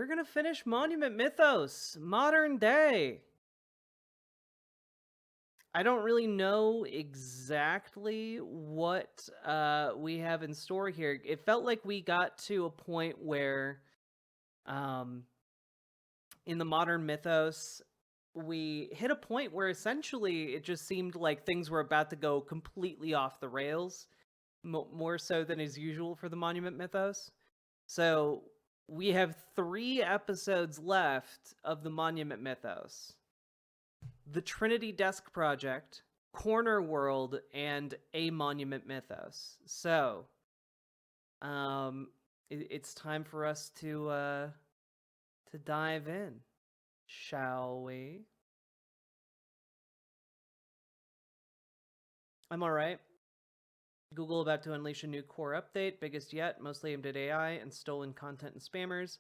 we're gonna finish Monument Mythos, modern day. I don't really know exactly what we have in store here. It felt like we got to a point where, in the modern Mythos, we hit a point where essentially it just seemed like things were about to go completely off the rails, more so than is usual for the Monument Mythos. So we have 3 episodes left of the Monument Mythos: the Trinity Desk Project, Corner World, and a Monument Mythos. So, it's time for us to dive in, shall we? I'm alright. Google about to unleash a new core update, biggest yet, mostly aimed at AI and stolen content and spammers.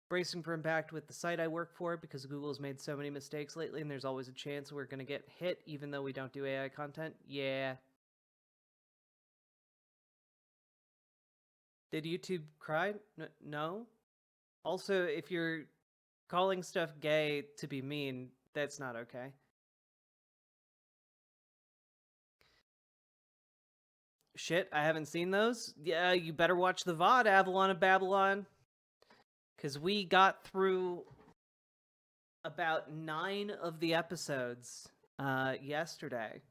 Bracing for impact with the site I work for because Google's made so many mistakes lately and there's always a chance we're going to get hit even though we don't do AI content. Yeah. Did YouTube cry? No. Also, if you're calling stuff gay to be mean, that's not okay. Shit, I haven't seen those. Yeah, you better watch the VOD, Avalon of Babylon. Because we got through about 9 of the episodes yesterday.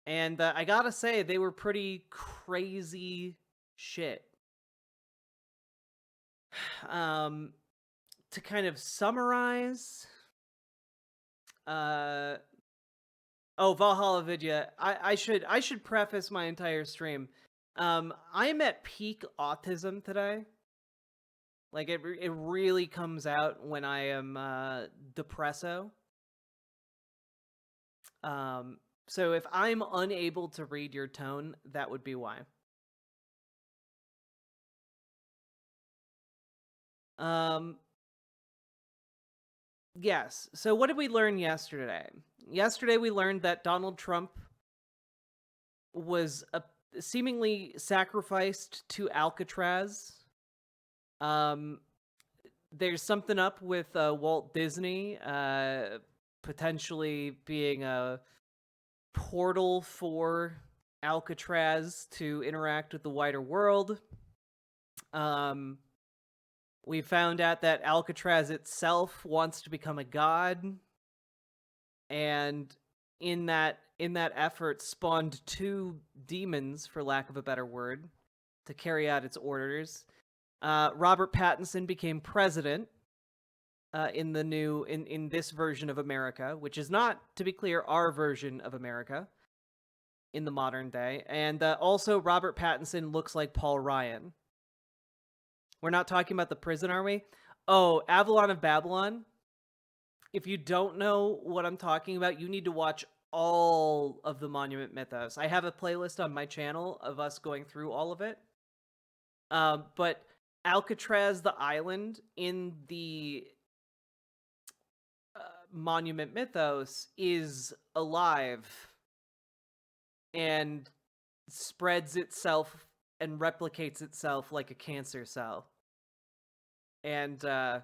And I gotta say, they were pretty crazy shit. To kind of summarize... Valhalla Vidya. I should preface my entire stream. I'm at peak autism today. Like, it really comes out when I am depresso. So if I'm unable to read your tone, that would be why. Yes. So what did we learn yesterday? Yesterday we learned that Donald Trump was seemingly sacrificed to Alcatraz. There's something up with Walt Disney potentially being a portal for Alcatraz to interact with the wider world. We found out that Alcatraz itself wants to become a god, and in that effort spawned 2 demons, for lack of a better word, to carry out its orders. Robert Pattinson became president in the new in this version of America, which is not, to be clear, our version of America in the modern day. And also Robert Pattinson looks like Paul Ryan. We're not talking about the prison, are we? Oh, Avalon of Babylon. If you don't know what I'm talking about, you need to watch all of the Monument Mythos. I have a playlist on my channel of us going through all of it. But Alcatraz, the island in the Monument Mythos, is alive and spreads itself and replicates itself like a cancer cell. And there's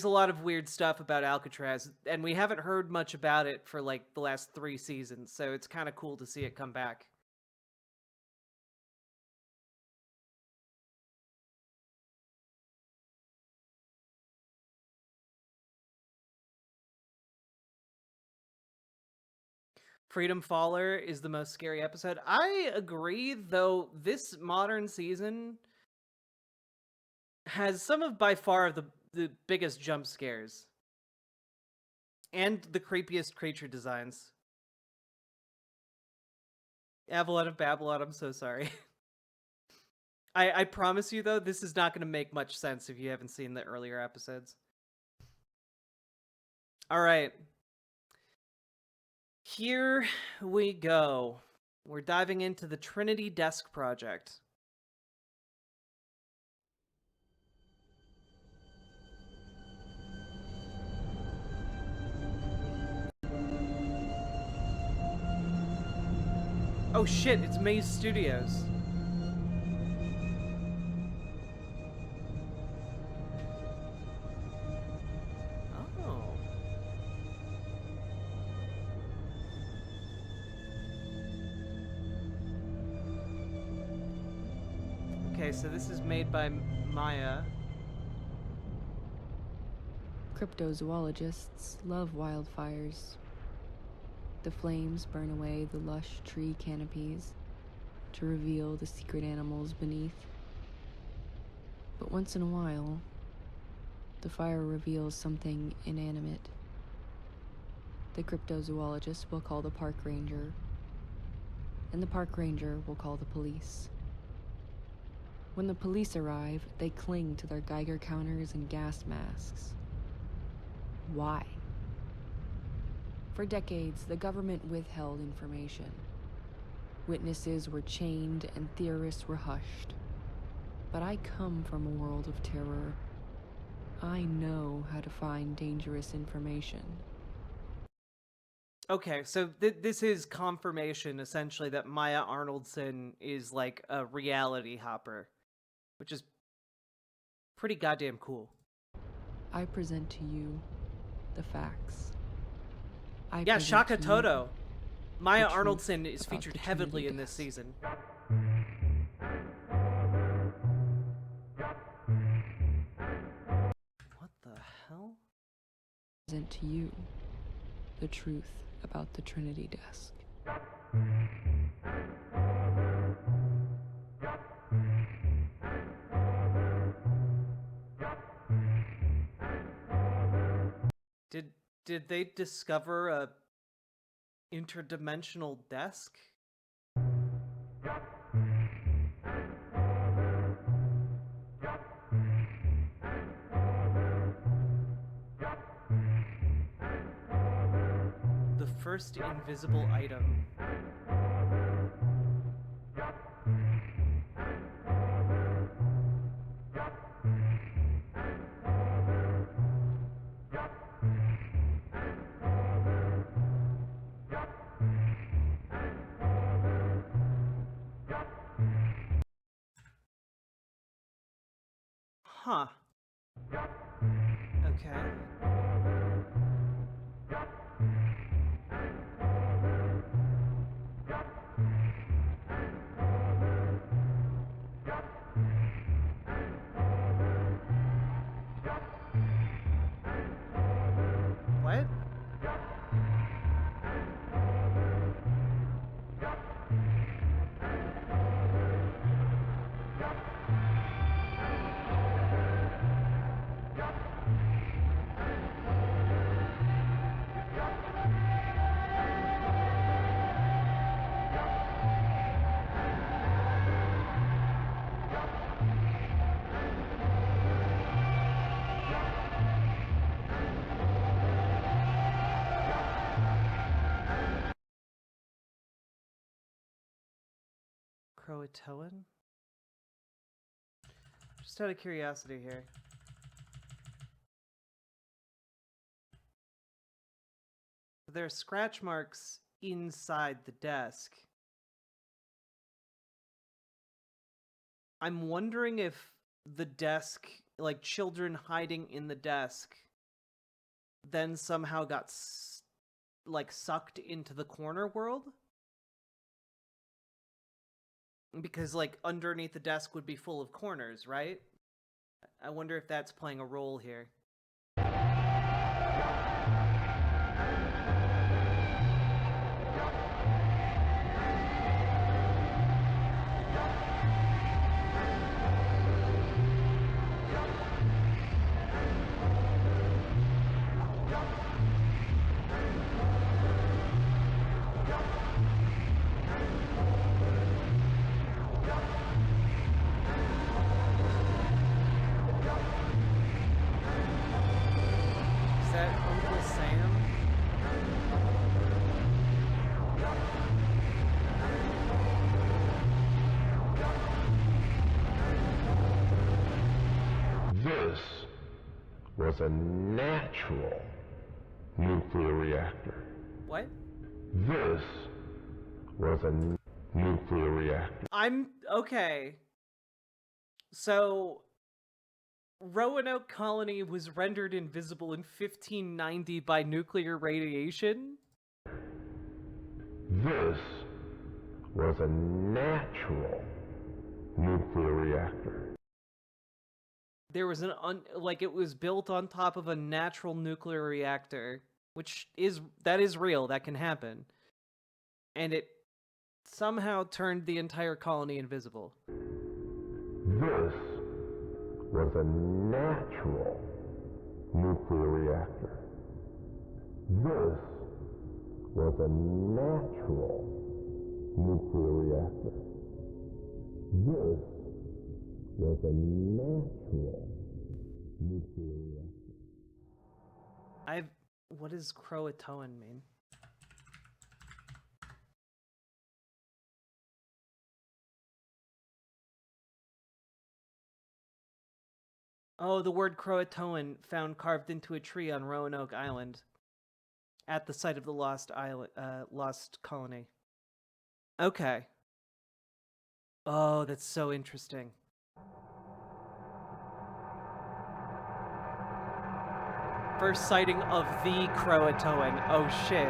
a lot of weird stuff about Alcatraz, and we haven't heard much about it for like the last 3 seasons, so it's kind of cool to see it come back. Freedom Faller is the most scary episode. I agree, though this modern season has some of, by far, the biggest jump scares. And the creepiest creature designs. Avalon of Babylon, I'm so sorry. I promise you, though, this is not going to make much sense if you haven't seen the earlier episodes. Alright. Here we go. We're diving into the Trinity Desk project. Oh shit, it's Maze Studios. Okay, so this is made by Maya. Cryptozoologists love wildfires. The flames burn away the lush tree canopies to reveal the secret animals beneath. But once in a while, the fire reveals something inanimate. The cryptozoologist will call the park ranger, and the park ranger will call the police. When the police arrive, they cling to their Geiger counters and gas masks. Why? For decades, the government withheld information. Witnesses were chained and theorists were hushed. But I come from a world of terror. I know how to find dangerous information. Okay, so this is confirmation, essentially, that Maya Arnoldson is like a reality hopper, which is pretty goddamn cool. I present to you the facts. Yeah, Shaka Toto. Maya the Arnoldson truth is about featured the heavily Trinity in this Desk. season. What the hell? Present to you the truth about the Trinity Desk. Did they discover a interdimensional desk? The first invisible item. Huh. Okay. What? Croatoan? Just out of curiosity here. There are scratch marks inside the desk. I'm wondering if the desk, like children hiding in the desk, then somehow got like sucked into the corner world? Because like underneath the desk would be full of corners, right? I wonder if that's playing a role here. Is that Uncle Sam? This was a natural nuclear reactor. What? This was a nuclear reactor. Okay. So, Roanoke Colony was rendered invisible in 1590 by nuclear radiation? This was a natural nuclear reactor. There was it was built on top of a natural nuclear reactor, that is real, that can happen. And it somehow turned the entire colony invisible. This was a natural nuclear reactor. This was a natural nuclear reactor. This was a natural nuclear reactor. What does Croatoan mean? Oh, the word Croatoan found carved into a tree on Roanoke Island, at the site of the lost colony. Okay. Oh, that's so interesting. First sighting of the Croatoan. Oh shit.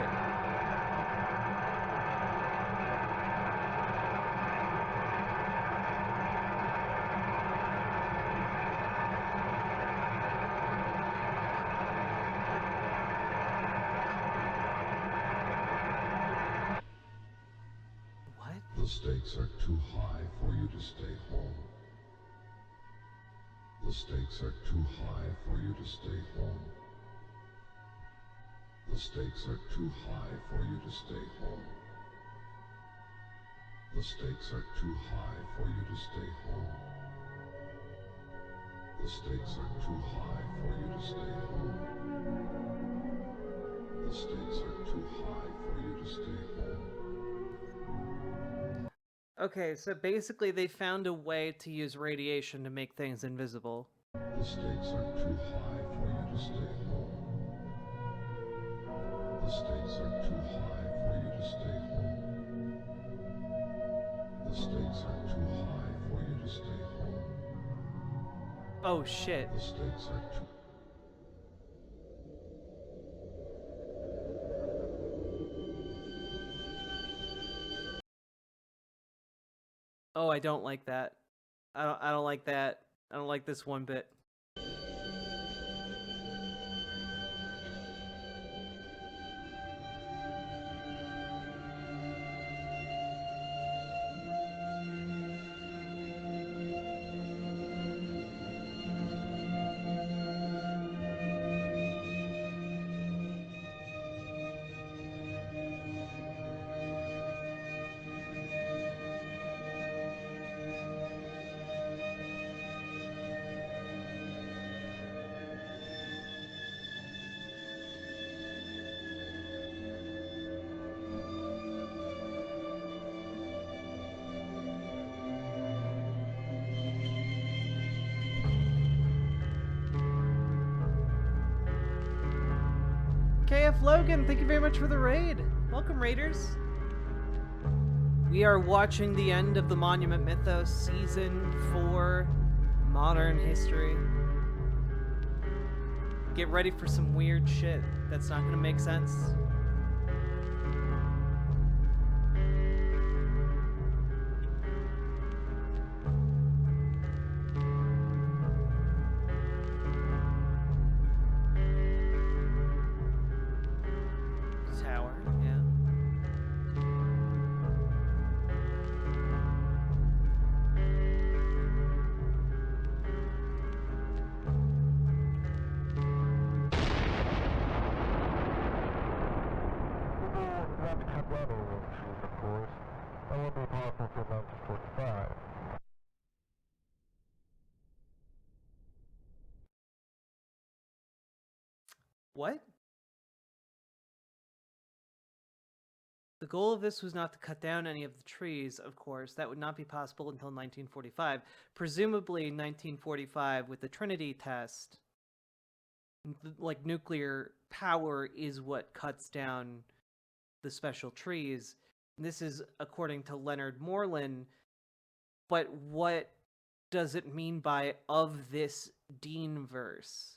The stakes are too high for you to stay home. The stakes are too high for you to stay home. The stakes are too high for you to stay home. The stakes are too high for you to stay home. The stakes are too high for you to stay home. The stakes are too high for you to stay home. Okay, so basically they found a way to use radiation to make things invisible. The stakes are too high for you to stay home. The stakes are too high for you to stay home. The stakes are too high for you to stay home. Oh shit. The stakes are too... Oh, I don't like that. I don't like that. I don't like this one bit. KF Logan, thank you very much for the raid. Welcome, Raiders. We are watching the end of the Monument Mythos Season 4 Modern History. Get ready for some weird shit that's not gonna make sense. Tower, yeah. What? The goal of this was not to cut down any of the trees, of course. That would not be possible until 1945. Presumably 1945 with the Trinity test, like nuclear power is what cuts down the special trees. And this is according to Leonard Moreland. But what does it mean by of this Dean verse?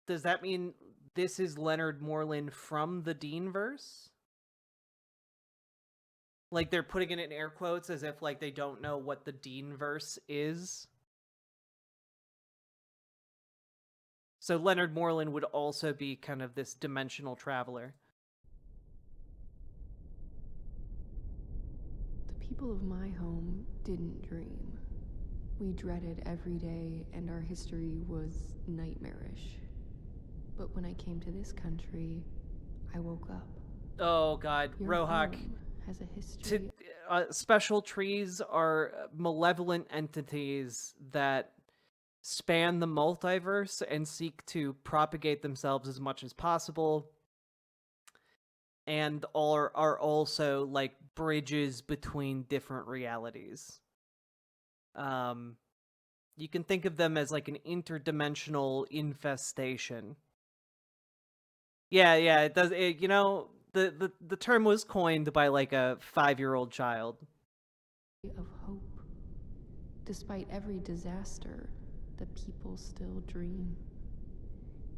Does that mean this is Leonard Moreland from the Dean verse? Like, they're putting it in air quotes as if, like, they don't know what the Deanverse is. So Leonard Moreland would also be kind of this dimensional traveler. The people of my home didn't dream. We dreaded every day, and our history was nightmarish. But when I came to this country, I woke up. Oh god, Your Rohak. home has a history. Special trees are malevolent entities that span the multiverse and seek to propagate themselves as much as possible, and are also like bridges between different realities. You can think of them as like an interdimensional infestation. Yeah, it does. The term was coined by like a 5-year-old child. Of hope. Despite every disaster, the people still dream.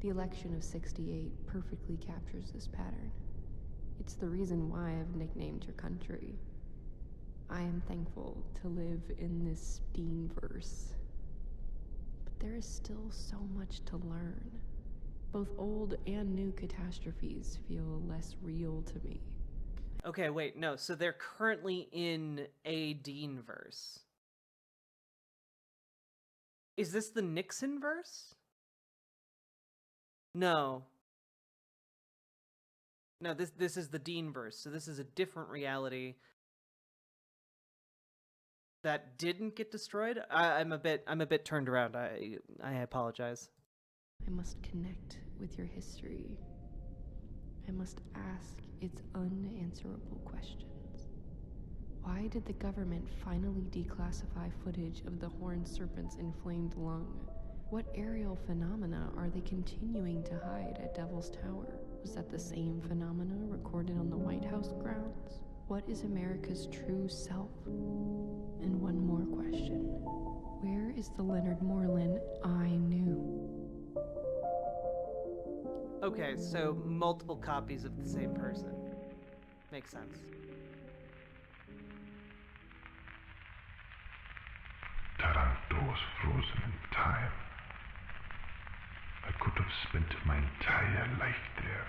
The election of '68 perfectly captures this pattern. It's the reason why I've nicknamed your country. I am thankful to live in this Deanverse. But there is still so much to learn. Both old and new catastrophes feel less real to me. Okay, wait, no. So they're currently in a Deanverse. Is this the Nixon verse? No. No, this is the Deanverse. So this is a different reality that didn't get destroyed. I'm a bit turned around. I apologize. I must connect with your history. I must ask its unanswerable questions. Why did the government finally declassify footage of the horned serpent's inflamed lung? What aerial phenomena are they continuing to hide at Devil's Tower? Was that the same phenomena recorded on the White House grounds? What is America's true self? And one more question. Where is the Leonard Moreland I knew? Okay, so multiple copies of the same person. Makes sense. Taranto was frozen in time. I could have spent my entire life there.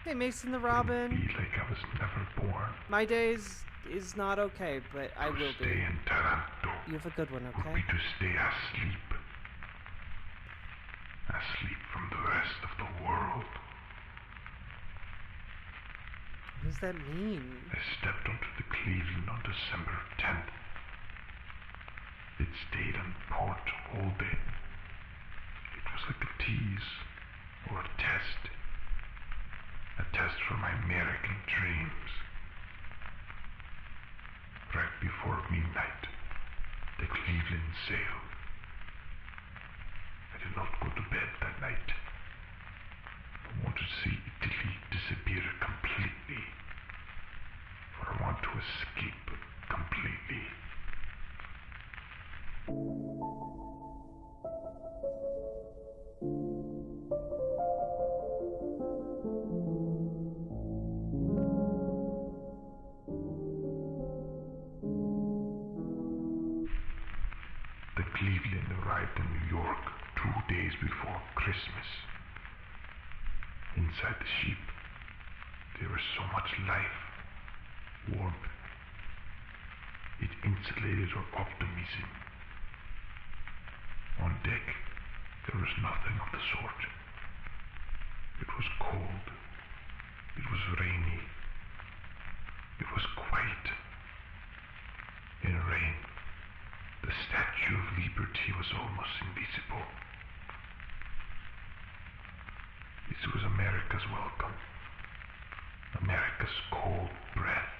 Hey, Mason the It would Robin. be like I was never born. My days is not okay, but I To will stay be. in Taranto You have a good one, would okay? be to stay asleep. Asleep from the rest of the world. What does that mean? I stepped onto the Cleveland on December 10th. It stayed on port all day. It was like a tease or a test. A test for my American dreams. Right before midnight, the Cleveland sailed. I did not go to bed that night. I wanted to see Italy disappear completely. For I want to escape completely. The Cleveland arrived in New York 2 days before Christmas. Inside the ship, there was so much life, warmth. It insulated our optimism. On deck, there was nothing of the sort. It was cold. It was rainy. It was quiet. In rain, the Statue of Liberty was almost invisible. This was America's welcome. America's cold breath.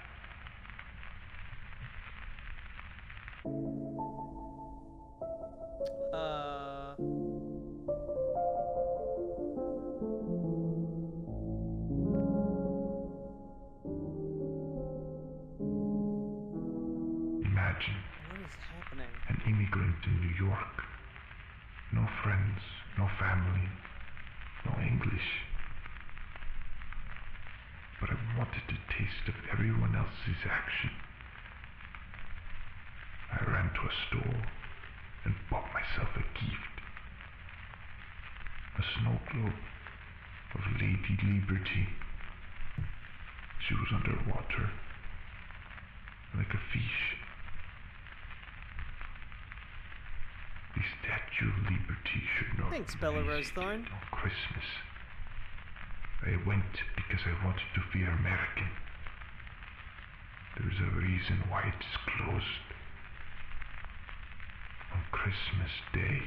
Imagine What is happening? an immigrant in New York. No friends, no family, no English. but I wanted a taste of everyone else's action. I ran to a store and bought myself a gift. A snow globe of Lady Liberty. She was underwater, like a fish. The Statue of Liberty should not Thanks, Bella be Rosethorn. visited on Christmas. I went because I wanted to feel American. There's a reason why it is closed. On Christmas Day,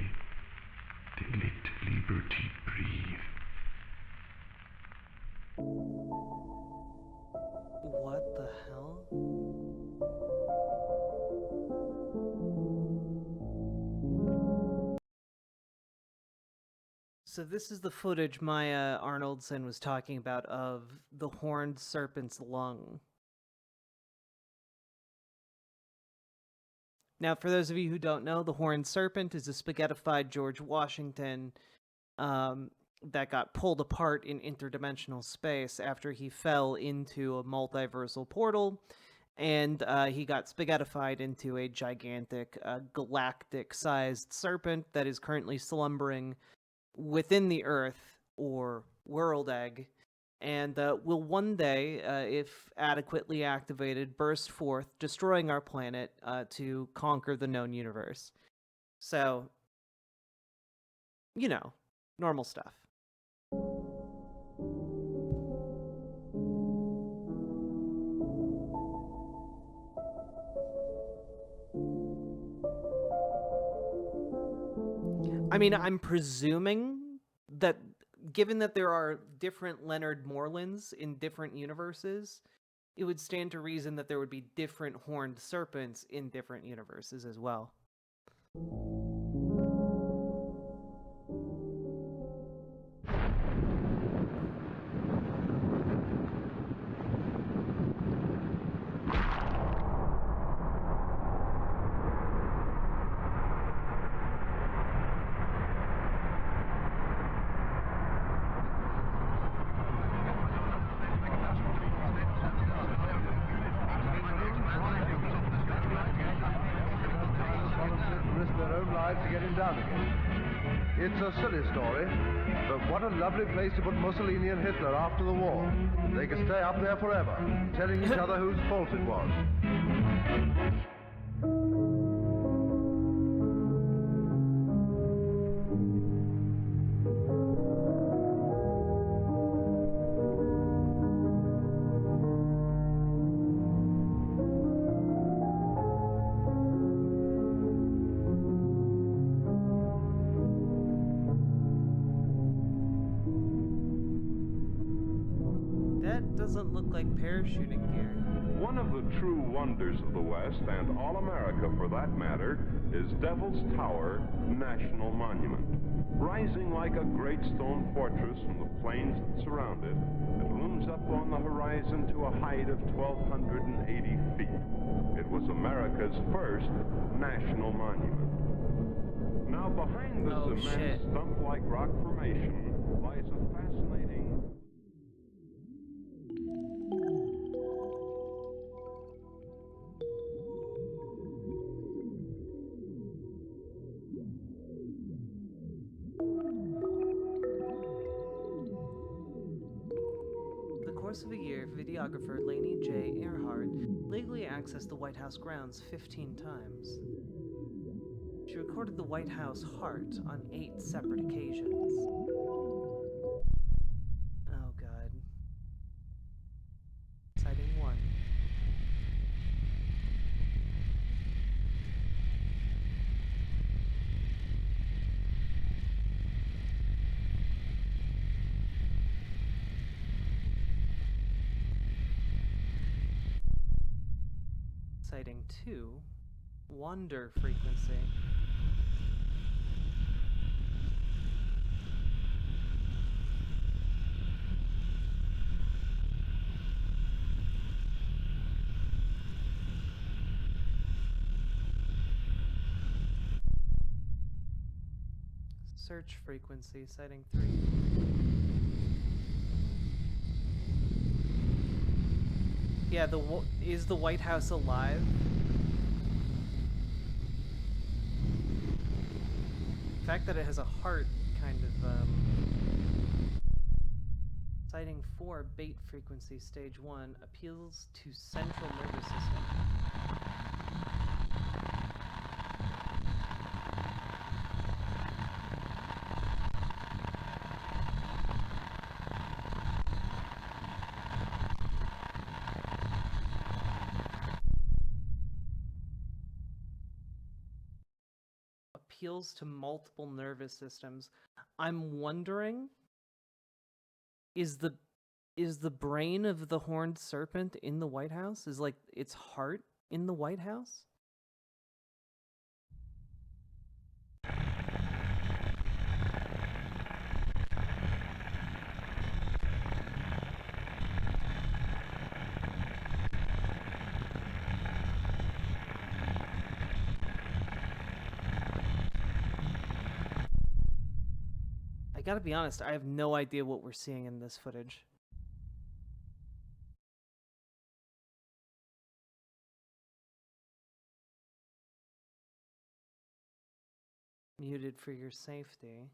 they let liberty breathe. What the hell? So this is the footage Maya Arnoldson was talking about of the horned serpent's lung. Now, for those of you who don't know, the horned serpent is a spaghettified George Washington that got pulled apart in interdimensional space after he fell into a multiversal portal, and he got spaghettified into a gigantic galactic-sized serpent that is currently slumbering within the Earth, or world egg, and will one day, if adequately activated, burst forth, destroying our planet to conquer the known universe. So, you know, normal stuff. I mean, I'm presuming that given that there are different Leonard Morlands in different universes, it would stand to reason that there would be different horned serpents in different universes as well. It's a silly story, but what a lovely place to put Mussolini and Hitler after the war. They could stay up there forever, telling each other whose fault it was. Doesn't look like parachuting gear. One of the true wonders of the West, and all America for that matter, is Devil's Tower National Monument. Rising like a great stone fortress from the plains that surround it, it looms up on the horizon to a height of 1,280 feet. It was America's first national monument. Now behind this immense stump-like rock formation lies a fascinating... Of a year, videographer Lainey J. Earhart legally accessed the White House grounds 15 times. She recorded the White House heart on 8 separate occasions. Oh god. Sighting 1. Sighting 2, Wander frequency. Search frequency, sighting 3. Yeah, is the White House alive? The fact that it has a heart kind of, Citing 4, bait frequency, stage 1, appeals to central nervous system. Appeals to multiple nervous systems. I'm wondering, is the brain of the horned serpent in the White House? Is like its heart in the White House? I gotta be honest, I have no idea what we're seeing in this footage. Muted for your safety.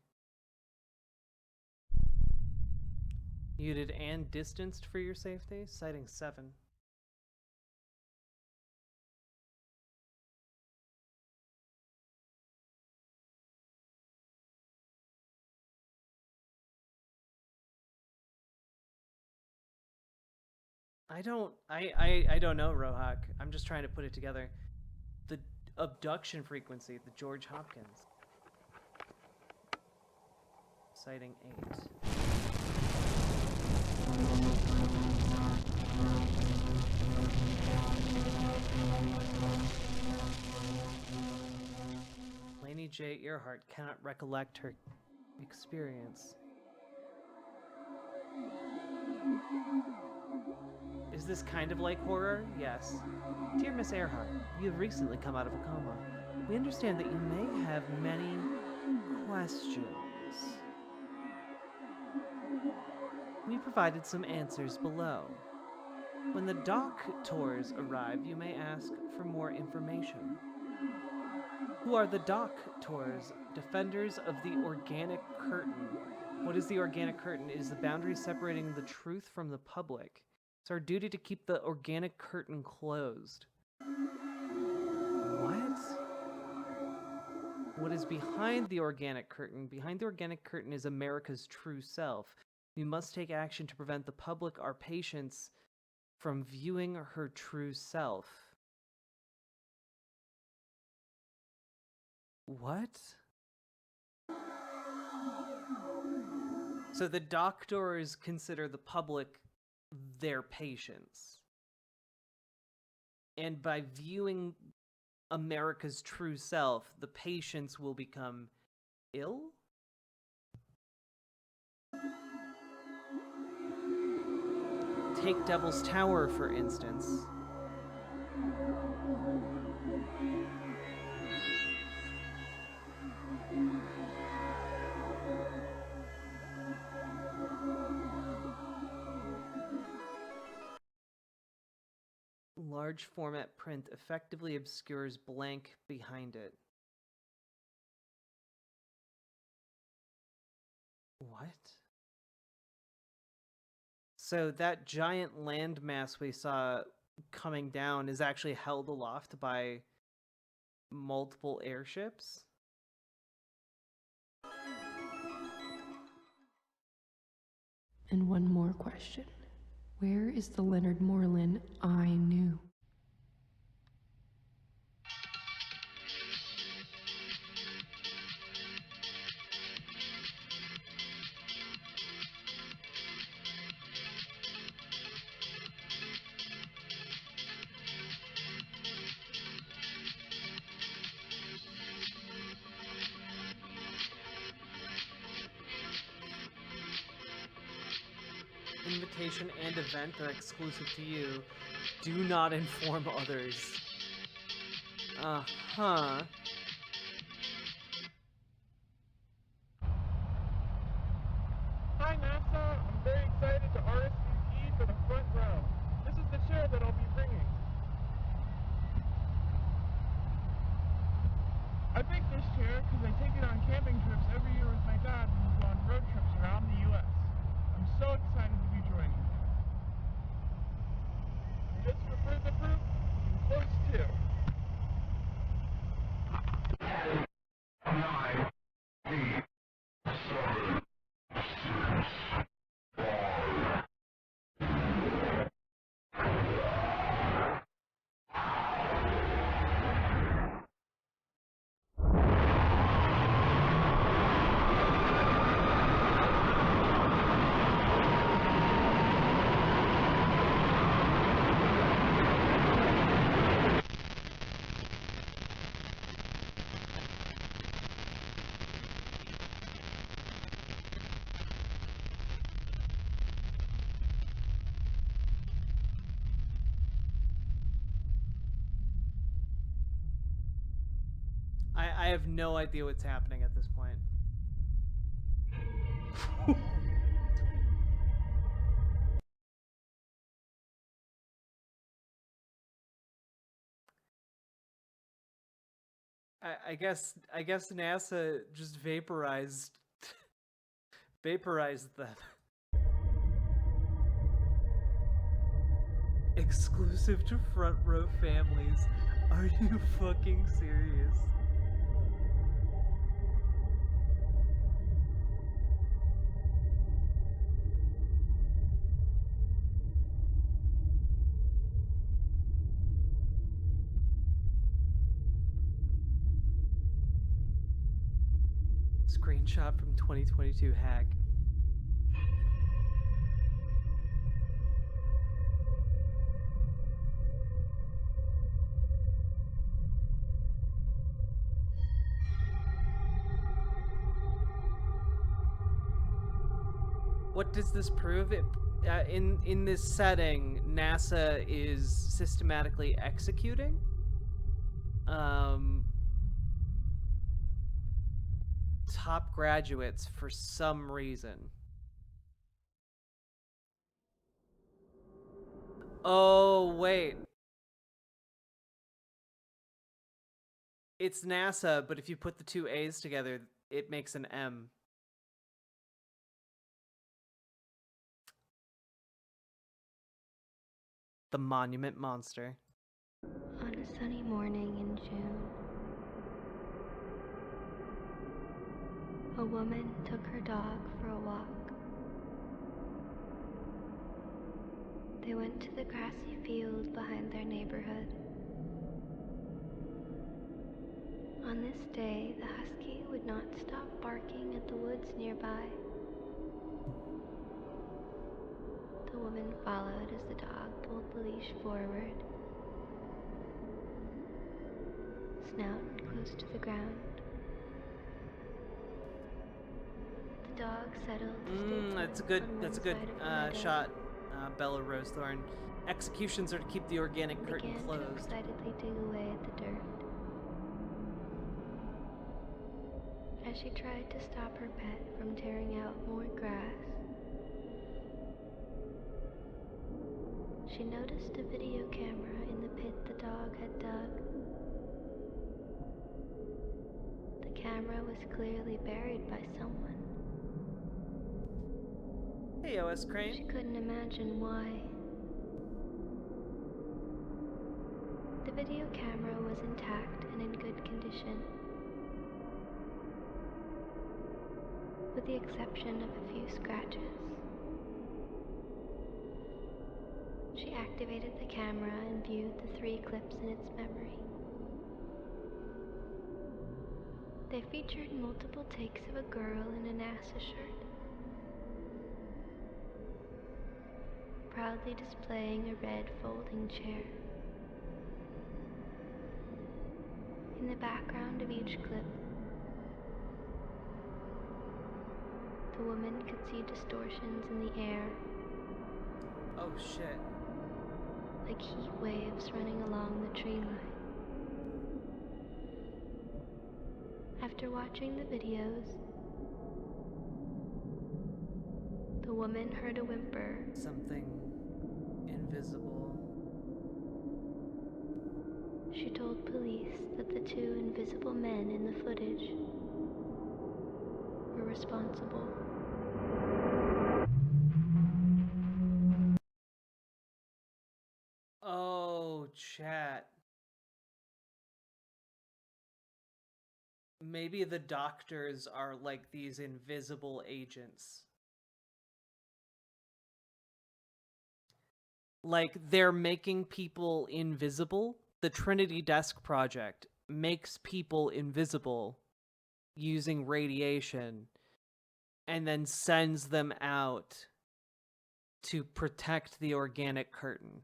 Muted and distanced for your safety, citing 7. I don't know, Rohak. I'm just trying to put it together. The abduction frequency, the George Hopkins. Citing 8. Lainey J. Earhart cannot recollect her experience. Is this kind of like horror? Yes. Dear Miss Earhart, you have recently come out of a coma. We understand that you may have many questions. We provided some answers below. When the doctors arrive, you may ask for more information. Who are the doctors? Defenders of the organic curtain. What is the organic curtain? It is the boundary separating the truth from the public. It's our duty to keep the organic curtain closed. What? What is behind the organic curtain? Behind the organic curtain is America's true self. We must take action to prevent the public, our patients, from viewing her true self. What? So the doctors consider the public their patients. And by viewing America's true self, the patients will become ill? Take Devil's Tower, for instance. Large format print effectively obscures blank behind it. What? So that giant landmass we saw coming down is actually held aloft by multiple airships? And one more question. Where is the Leonard Moreland I knew? Invitation and event are exclusive to you. Do not inform others. Uh-huh. Hi NASA, I'm very excited to RSVP for the front row. This is the chair that'll I picked this chair because I take it on camping trips every year with my dad when we go on road trips around the U.S. I'm so excited to be joining you. And just for further proof, I'm close too. I have no idea what's happening at this point. I guess NASA just vaporized them. Exclusive to front row families. Are you fucking serious? Screenshot from 2022 hack. What does this prove? It in this setting, NASA is systematically executing top graduates for some reason. Oh, wait. It's NASA, but if you put the two A's together, it makes an M. The Monument Monster. On a sunny morning in June, a woman took her dog for a walk. They went to the grassy field behind their neighborhood. On this day, the husky would not stop barking at the woods nearby. The woman followed as the dog pulled the leash forward, snout close to the ground. The dog settled. That's a good shot, Bella Rosethorn. Executions are to keep the organic curtain Began closed. to excitedly dig away at the dirt. As she tried to stop her pet from tearing out more grass, she noticed a video camera in the pit the dog had dug. The camera was clearly buried by someone. Hey, OS Crane. She couldn't imagine why. The video camera was intact and in good condition, with the exception of a few scratches. She activated the camera and viewed the 3 clips in its memory. They featured multiple takes of a girl in a NASA shirt, proudly displaying a red folding chair. In the background of each clip, the woman could see distortions in the air, Oh shit. like heat waves running along the tree line. After watching the videos, the woman heard a whimper Something invisible. She told police that the two invisible men in the footage were responsible. Oh, chat. Maybe the doctors are like these invisible agents. Like, they're making people invisible. The Trinity Desk project makes people invisible using radiation and then sends them out to protect the organic curtain.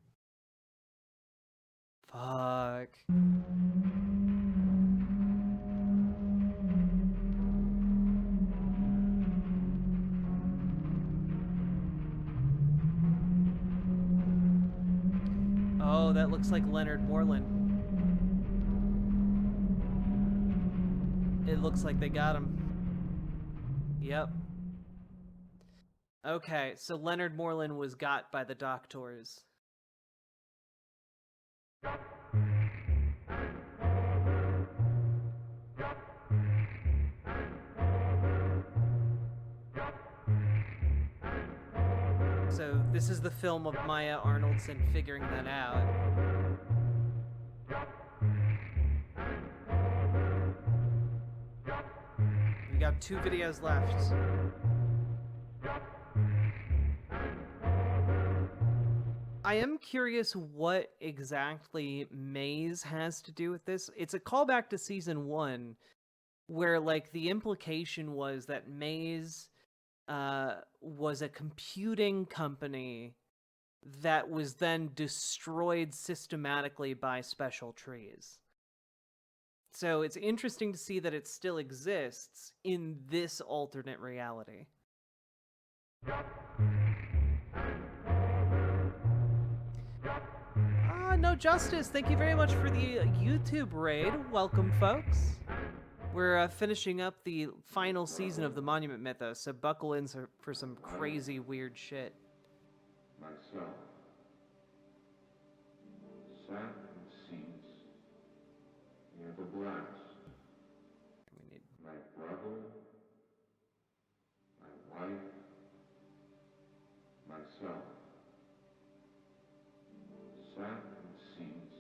Fuck. Oh, that looks like Leonard Moreland. It looks like they got him. Yep. Okay, so Leonard Moreland was got by the doctors. So this is the film of Maya Arnoldson figuring that out. We got 2 videos left. I am curious what exactly Maze has to do with this. It's a callback to season 1, where like the implication was that Maze was a computing company that was then destroyed systematically by special trees. So it's interesting to see that it still exists in this alternate reality. No Justice, thank you very much for the YouTube raid. Welcome, folks. We're finishing up the final season of the Monument Mythos, so buckle in for some crazy, weird shit. Myself sat in seats near the blast. We need... My brother, my wife, myself sat in seats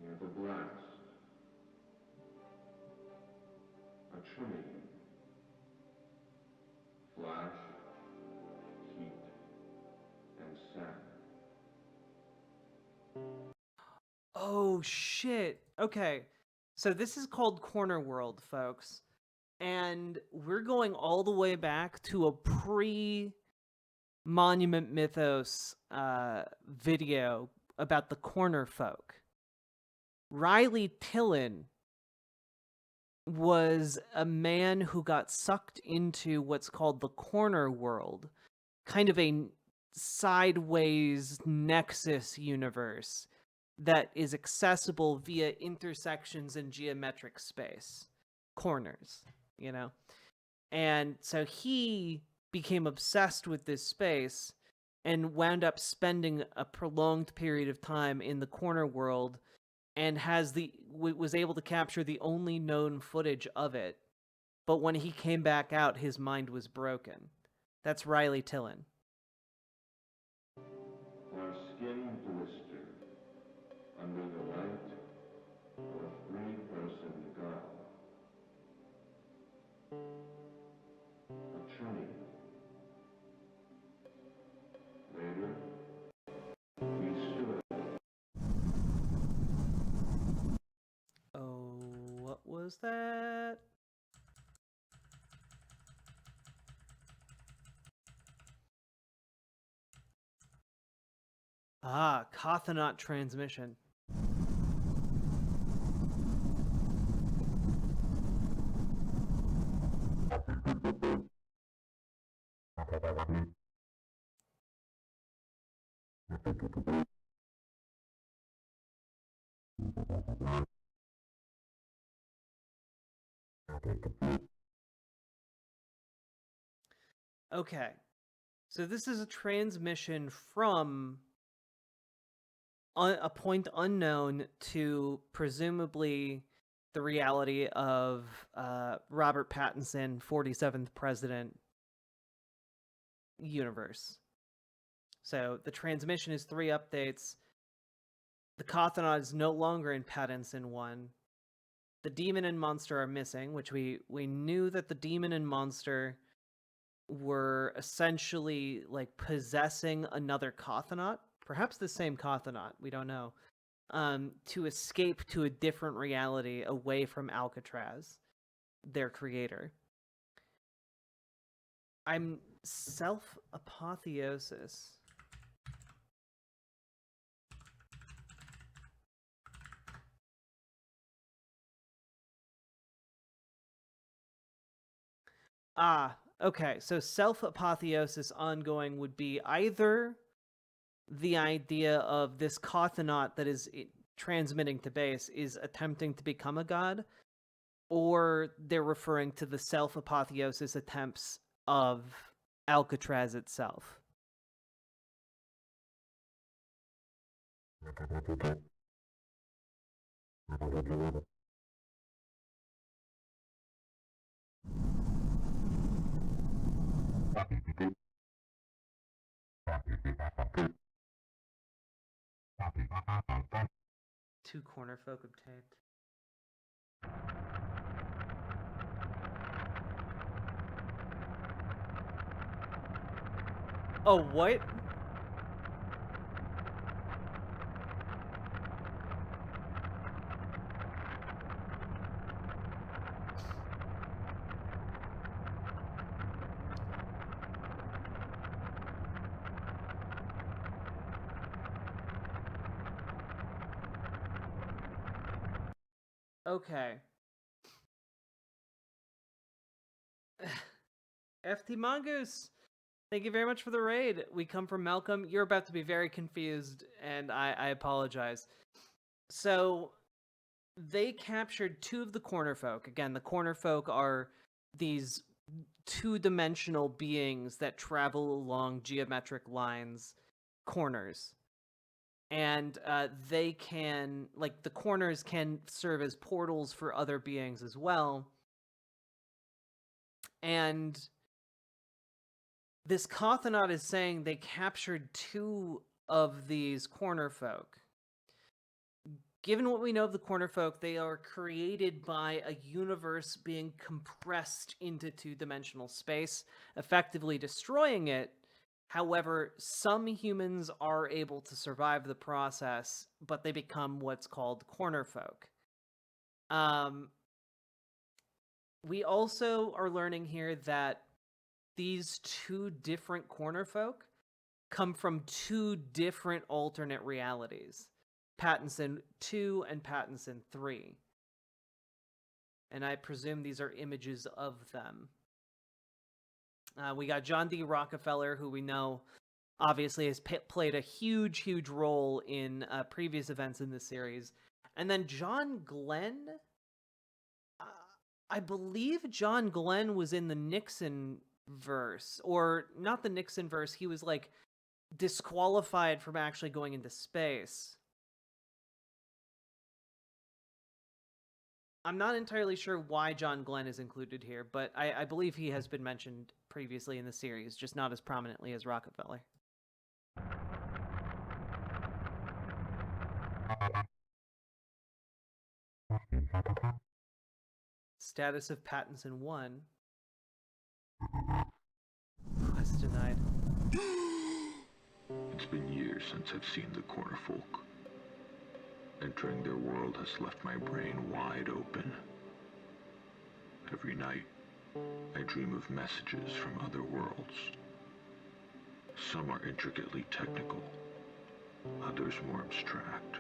near the blast. A Trinity, flash, heat, and sand. Oh, shit. Okay, so this is called Corner World, folks. And we're going all the way back to a pre-Monument Mythos video about the Corner Folk. Riley Tillin was a man who got sucked into what's called the Corner World, kind of a sideways nexus universe that is accessible via intersections in geometric space. Corners, you know? And so he became obsessed with this space and wound up spending a prolonged period of time in the Corner World and was able to capture the only known footage of it. But when he came back out, his mind was broken. That's Riley Tillin. Our skin blistered under the light of a three-person god. A Trinity. Later, we stood. Oh, what was that? Ah, Kathanot transmission. Okay, so this is a transmission from a point unknown to presumably the reality of Robert Pattinson, 47th President universe. So the transmission is 3 updates. The Cothonaut is no longer in Pattinson 1. The demon and monster are missing, which we knew that the demon and monster were essentially like possessing another Cothonaut, perhaps the same Cothonaut, we don't know, to escape to a different reality away from Alcatraz, their creator. I'm self-apotheosis. Okay, so self-apotheosis ongoing would be either the idea of this Cothonaut that is transmitting to base is attempting to become a god, or they're referring to the self-apotheosis attempts of Alcatraz itself. Two corner folk obtained. Oh, what? Okay. FT Mongoose, thank you very much for the raid. We come from Malcolm. You're about to be very confused, and I apologize. So, they captured 2 of the corner folk. Again, the corner folk are these 2-dimensional beings that travel along geometric lines, corners. And they can, like, the corners can serve as portals for other beings as well. And this Cothonaut is saying they captured 2 of these corner folk. Given what we know of the corner folk, they are created by a universe being compressed into 2-dimensional space, effectively destroying it. However, some humans are able to survive the process, but they become what's called corner folk. We also are learning here that these 2 different corner folk come from 2 different alternate realities. Pattinson 2 and Pattinson 3. And I presume these are images of them. We got John D. Rockefeller, who we know obviously has played a huge, huge role in previous events in this series. And then John Glenn? I believe John Glenn was in the Nixon verse. Or not the Nixon verse, he was like disqualified from actually going into space. I'm not entirely sure why John Glenn is included here, but I believe he has been mentioned previously in the series, just not as prominently as Rockefeller. Status of Pattinson 1. Quest denied. It's been years since I've seen the corner folk. Entering their world has left my brain wide open. Every night, I dream of messages from other worlds. Some are intricately technical, others more abstract.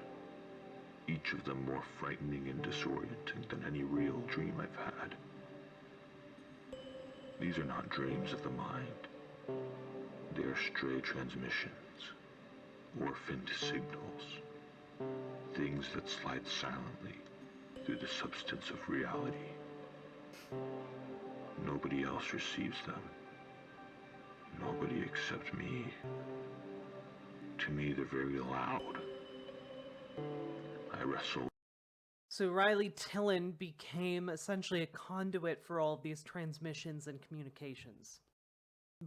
Each of them more frightening and disorienting than any real dream I've had. These are not dreams of the mind. They are stray transmissions, orphaned signals. Things that slide silently through the substance of reality. Nobody else receives them. Nobody except me. To me, they're very loud, I wrestle. So Riley Tillin became essentially a conduit for all of these transmissions and communications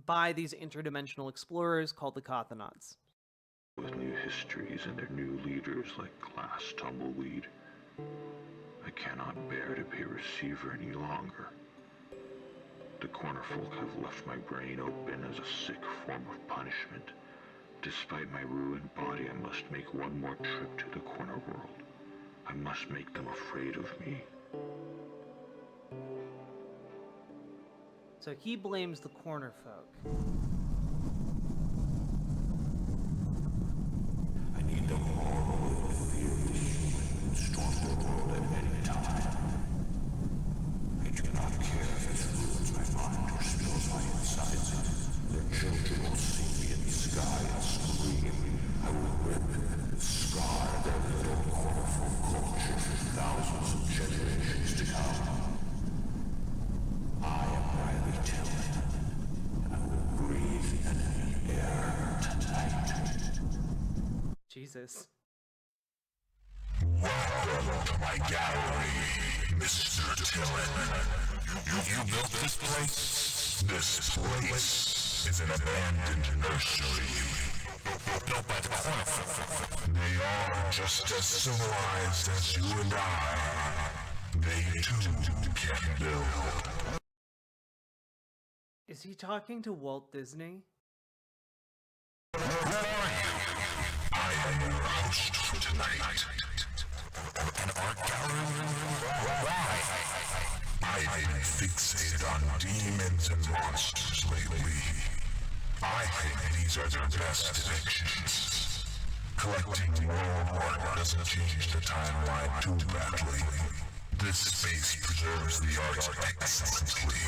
by these interdimensional explorers called the Cottonauts. With new histories and their new leaders like Glass Tumbleweed, I cannot bear to be a receiver any longer. The corner folk have left my brain open as a sick form of punishment. Despite my ruined body, I must make one more trip to the corner world. I must make them afraid of me. So he blames the corner folk. I need them all to fear this human and storm the world at any time. I do not care if it ruins my mind or spills my insides. Their children will see me in the sky and scream. I will rip, scar their little cornerful culture for thousands of generations to come. I am Riley Tillin, and I will breathe enemy air tonight. Jesus. Welcome to my gallery, Mr. Tillin. You built this place? This place is an abandoned nursery. Built by the corner folk. They are just as civilized as you and I. They too can build. Is he talking to Walt Disney? Who are you? I am your host for tonight. An art gallery? Why? I've been fixated on demons and monsters lately. I think these are their best depictions. Collecting world art doesn't change the timeline too badly. This space preserves the arts excellently.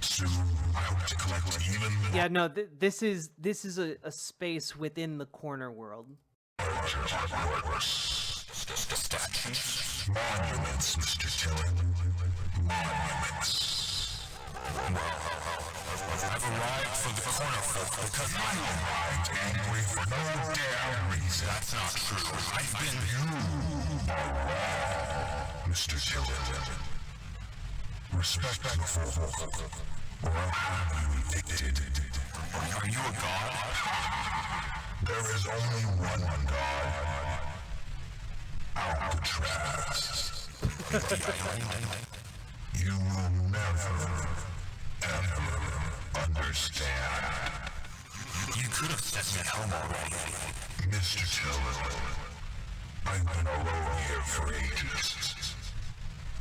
Soon, I hope to collect even more. Yeah, no, this is a space within the corner world. Larger artworks. Statues. Monuments, Mr. Tillin. Monuments. Well, I've arrived for the corner folk because I arrived angry for no damn reason. That's not true. I've been... You are wrong, Mr. Tillin. Respect the folk, or I'll have you evicted. Are you a god? There is only one god. Alcatraz. You will never, ever understand. You could have set me home already. Mr. Tillin, I've been alone here for ages.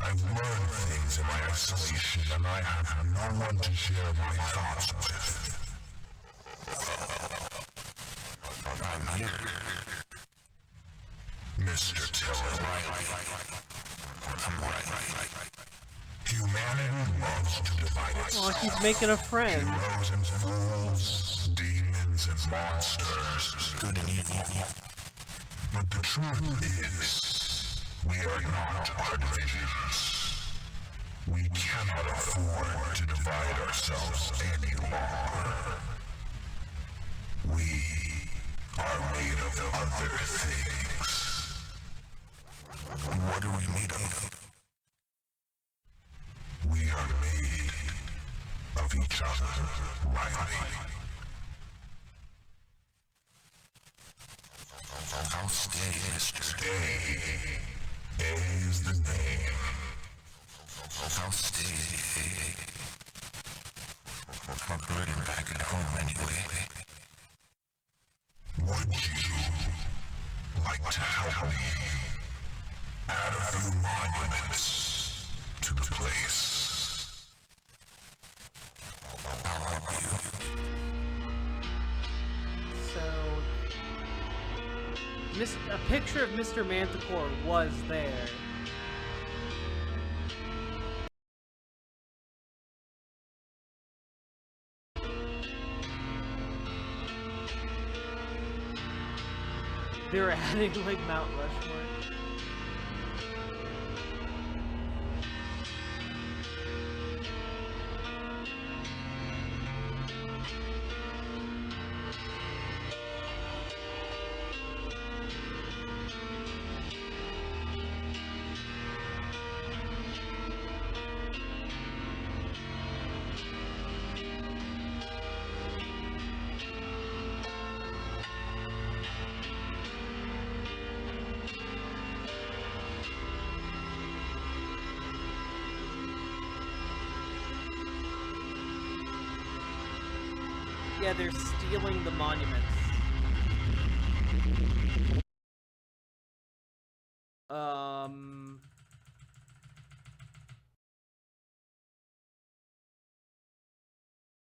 I've learned things in my isolation, and I have no one to share my thoughts with. I'm here. Mr. Tillin. I'm right. Humanity loves to divide itself. Oh, he's making a friend. Heroes and fools, demons and monsters, good and evil. But the truth is, we are not our divisions. We cannot afford to divide ourselves any longer. We are made of other things. What are we made of? We are made of each other, Riley. I'll stay, Mr. Stay. A is the name. I'll stay. I'm burning back at home anyway. Would you like to help me add a few monuments to the place? I'll help you. So, a picture of Mr. Manticore was there. They were adding like Mount Rushmore. Yeah, they're stealing the monuments.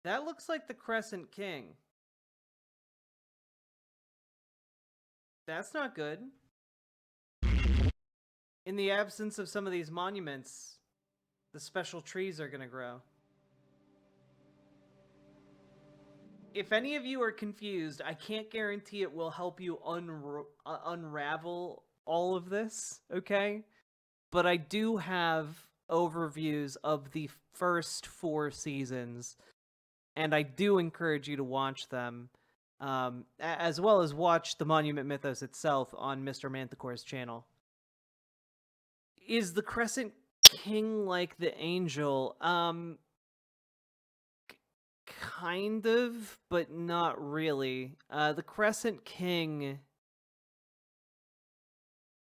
That looks like the Crescent King. That's not good. In the absence of some of these monuments, the special trees are gonna grow. If any of you are confused, I can't guarantee it will help you unravel all of this, okay? But I do have overviews of the first 4 seasons, and I do encourage you to watch them, as well as watch the Monument Mythos itself on Mr. Manticore's channel. Is the Crescent King like the angel? Kind of, but not really. The Crescent King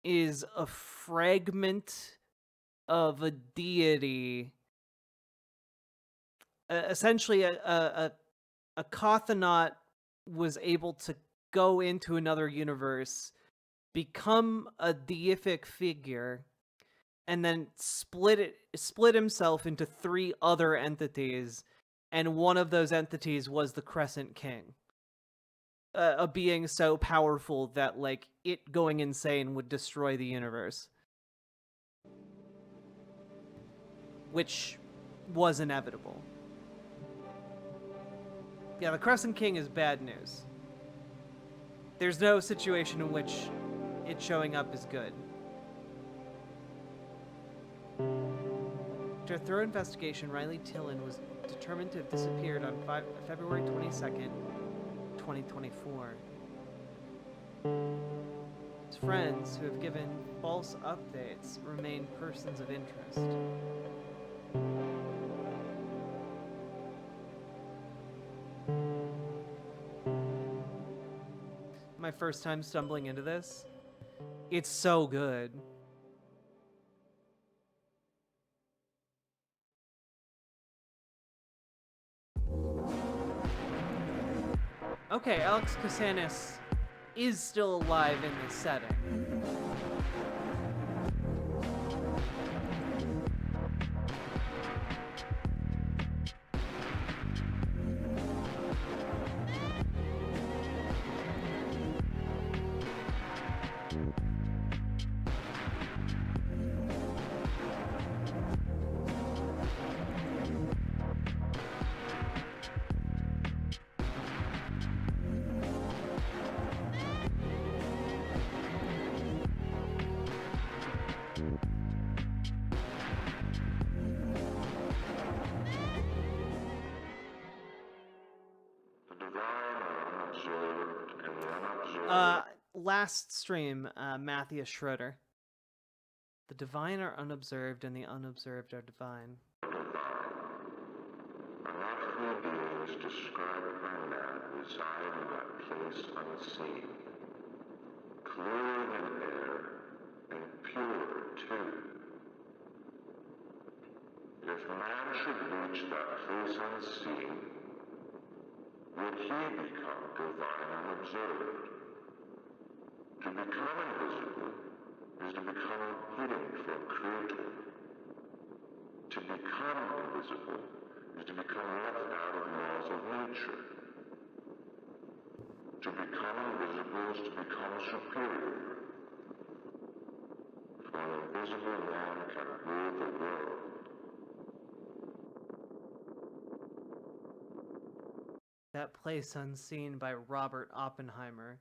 is a fragment of a deity. Essentially, a Cauthanaut was able to go into another universe, become a deific figure, and then split himself into 3 other entities, and one of those entities was the Crescent King. A being so powerful that, like, it going insane would destroy the universe. Which was inevitable. Yeah, the Crescent King is bad news. There's no situation in which it showing up is good. After a thorough investigation, Riley Tillon was determined to have disappeared on February 22nd, 2024. His friends, who have given false updates, remain persons of interest. My first time stumbling into this. It's so good. Okay, Alex Casanis is still alive in this setting. Last stream, Matthias Schroeder. The divine are unobserved, and the unobserved are divine. Unearthly beings described by man reside in that place unseen, clearer than air, and purer too. If man should reach that place unseen, would he become divine unobserved? To become invisible is to become hidden from Creator. To become invisible is to become left out of laws of nature. To become invisible is to become superior. For an invisible man can rule the world. That Place Unseen by Robert Oppenheimer.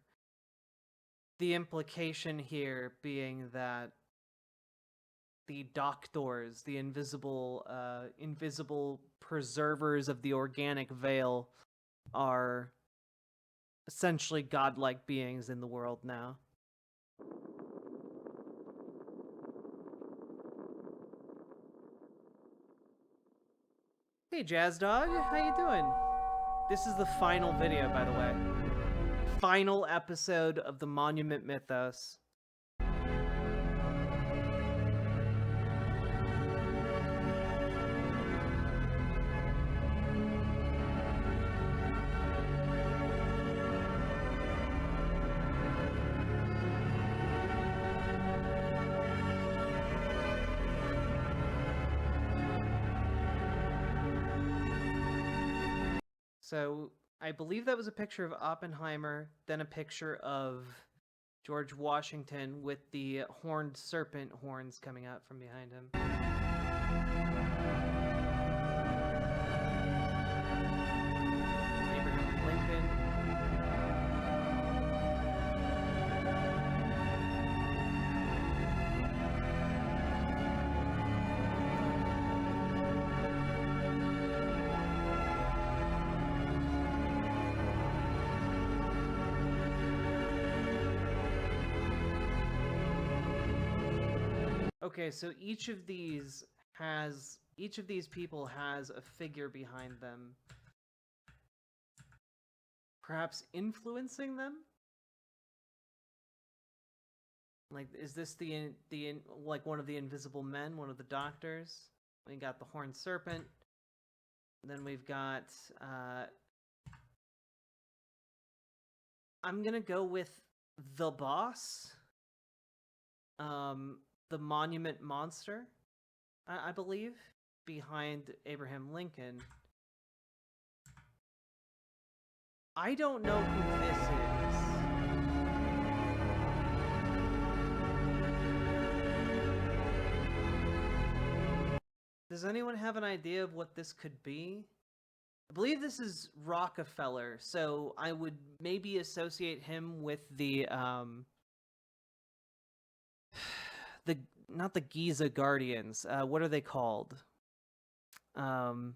The implication here being that the doctors, the invisible preservers of the organic veil, are essentially godlike beings in the world now. Hey Jazz Dog, how you doing? This is the final video, by the way. Final episode of the Monument Mythos. So I believe that was a picture of Oppenheimer, then a picture of George Washington with the horned serpent horns coming out from behind him. Abraham Lincoln. Okay, so each of these people has a figure behind them, perhaps influencing them. Like, is this like one of the invisible men, one of the doctors? We got the horned serpent. Then we've got I'm gonna go with the boss. The monument monster, I believe, behind Abraham Lincoln. I don't know who this is. Does anyone have an idea of what this could be? I believe this is Rockefeller, so I would maybe associate him with the not the Giza Guardians. What are they called? Well,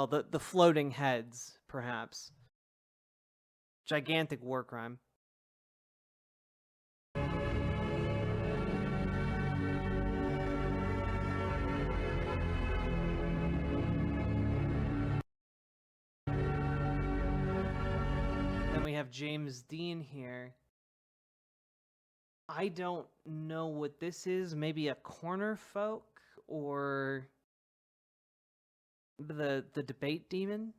the floating heads, perhaps. Gigantic war crime. Then we have James Dean here. I don't know what this is. Maybe a corner folk or the debate demon.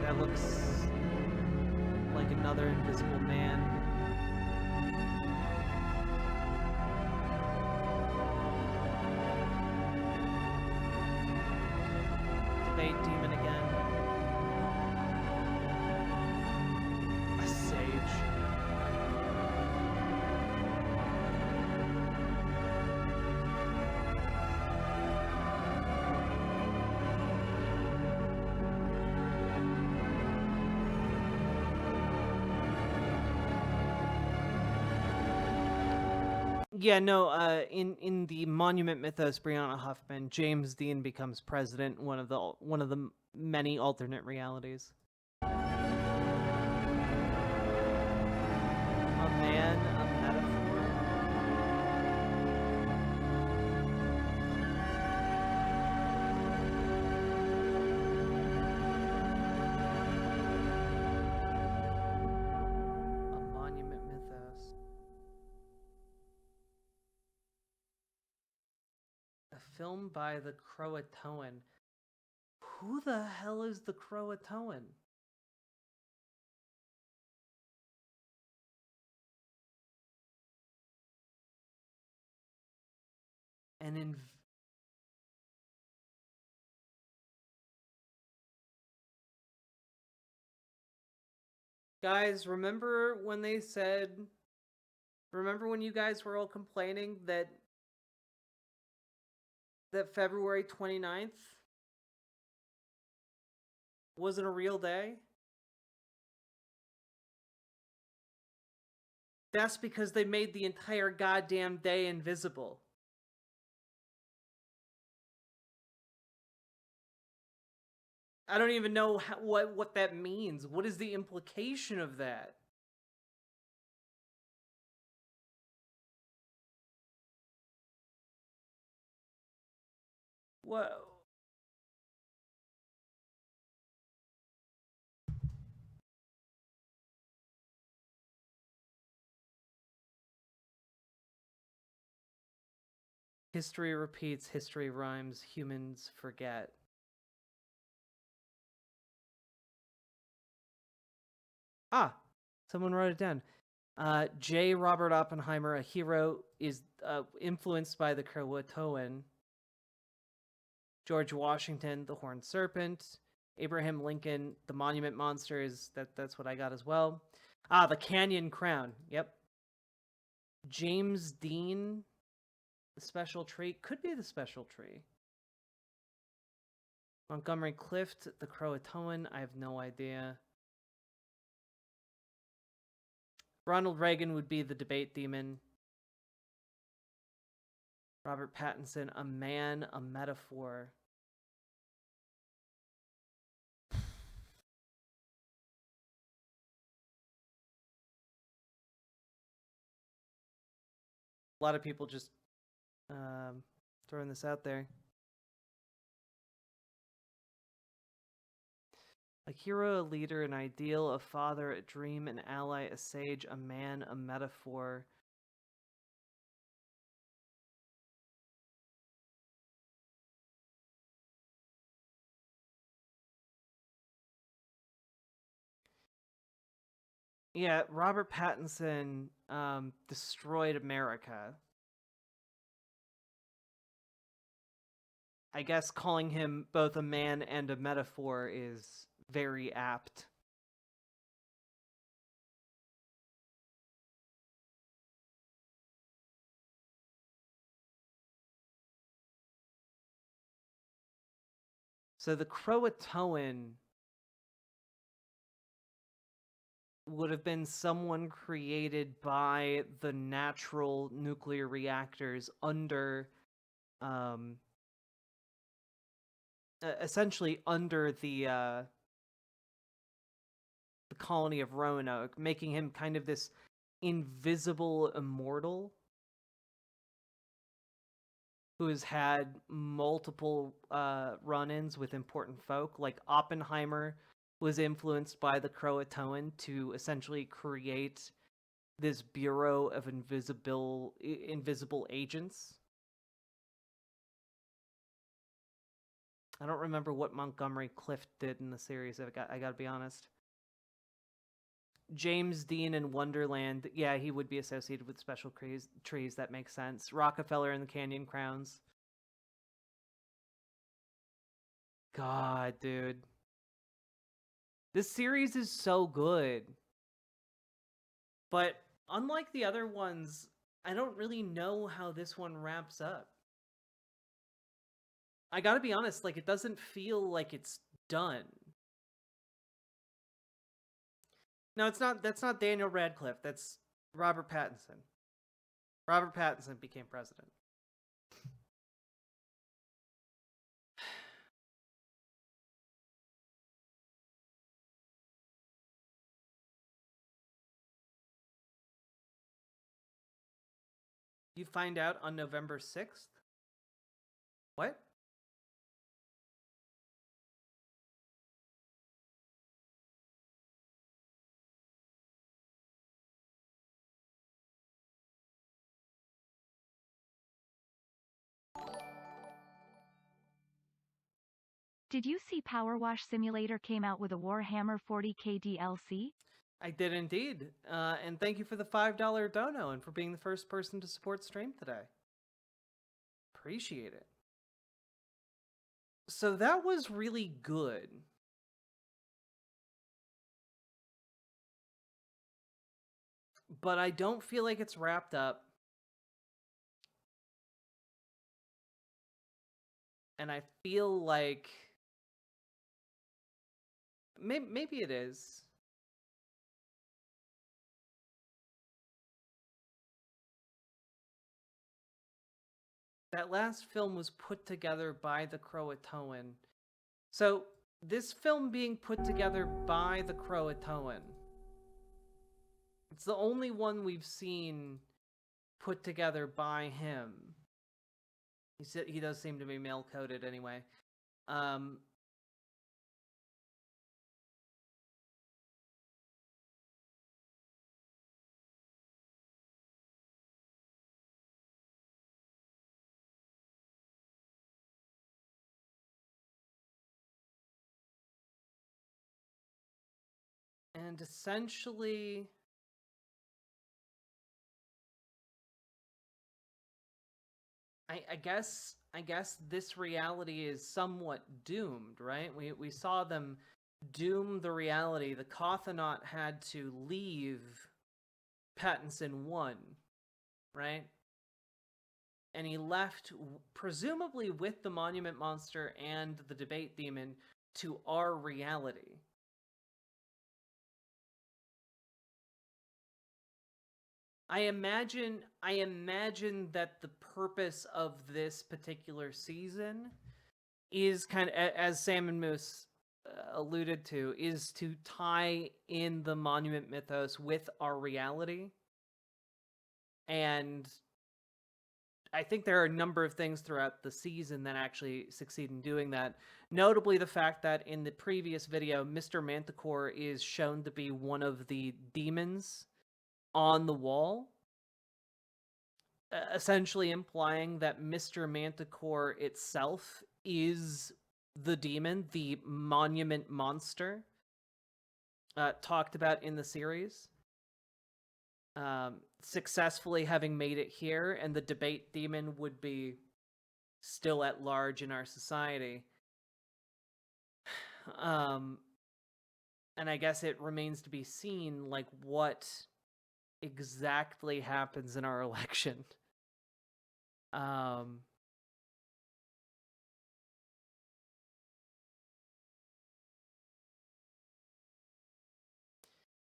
That looks like another invisible man. Debate demon again. A sage. Yeah, no, in the Monument Mythos, Brianna Huffman, James Dean becomes president, one of the many alternate realities. A man, a metaphor. A Monument Mythos. A film by the Croatoan. Who the hell is the Croatoan? And guys, remember when they said, remember when you guys were all complaining that February 29th wasn't a real day? That's because they made the entire goddamn day invisible. I don't even know what that means. What is the implication of that? What? History repeats, history rhymes, humans forget. Ah, someone wrote it down. J. Robert Oppenheimer, a hero, is influenced by the Croatoan. George Washington, the Horned Serpent. Abraham Lincoln, the Monument Monster is that's what I got as well. The Canyon Crown. Yep. James Dean, the special tree. Could be the special tree. Montgomery Clift, the Croatoan. I have no idea. Ronald Reagan would be the debate demon. Robert Pattinson, a man, a metaphor. A lot of people just throwing this out there. A hero, a leader, an ideal, a father, a dream, an ally, a sage, a man, a metaphor. Yeah, Robert Pattinson destroyed America. I guess calling him both a man and a metaphor is very apt. So the Croatoan would have been someone created by the natural nuclear reactors under essentially under the colony of Roanoke, making him kind of this invisible immortal who has had multiple run-ins with important folk. Like Oppenheimer was influenced by the Croatoan to essentially create this bureau of invisible agents. I don't remember what Montgomery Clift did in the series. I gotta be honest. James Dean in Wonderland, yeah, he would be associated with special trees. That makes sense. Rockefeller and the Canyon Crowns. God, dude. This series is so good. But unlike the other ones, I don't really know how this one wraps up. I gotta be honest, like, it doesn't feel like it's done. No, it's not. That's not Daniel Radcliffe. That's Robert Pattinson. Robert Pattinson became president. You find out on November 6th? What? Did you see Power Wash Simulator came out with a Warhammer 40k DLC? I did indeed. And thank you for the $5 dono and for being the first person to support stream today. Appreciate it. So that was really good. But I don't feel like it's wrapped up. And I feel like maybe it is. That last film was put together by the Croatoan. So this film being put together by the Croatoan, it's the only one we've seen put together by him. He does seem to be male-coded anyway. And essentially, I guess this reality is somewhat doomed, right? We saw them doom the reality. The Kothanaut had to leave Pattinson 1, right? And he left presumably with the Monument Monster and the Debate Demon to our reality. I imagine that the purpose of this particular season is kind of, as Sam and Moose alluded to, is to tie in the Monument Mythos with our reality. And I think there are a number of things throughout the season that actually succeed in doing that. Notably the fact that in the previous video, Mr. Manticore is shown to be one of the demons on the wall, essentially implying that Mr. Manticore itself is the demon, the monument monster talked about in the series. Successfully having made it here, and the debate demon would be still at large in our society. And I guess it remains to be seen, like, what exactly happens in our election.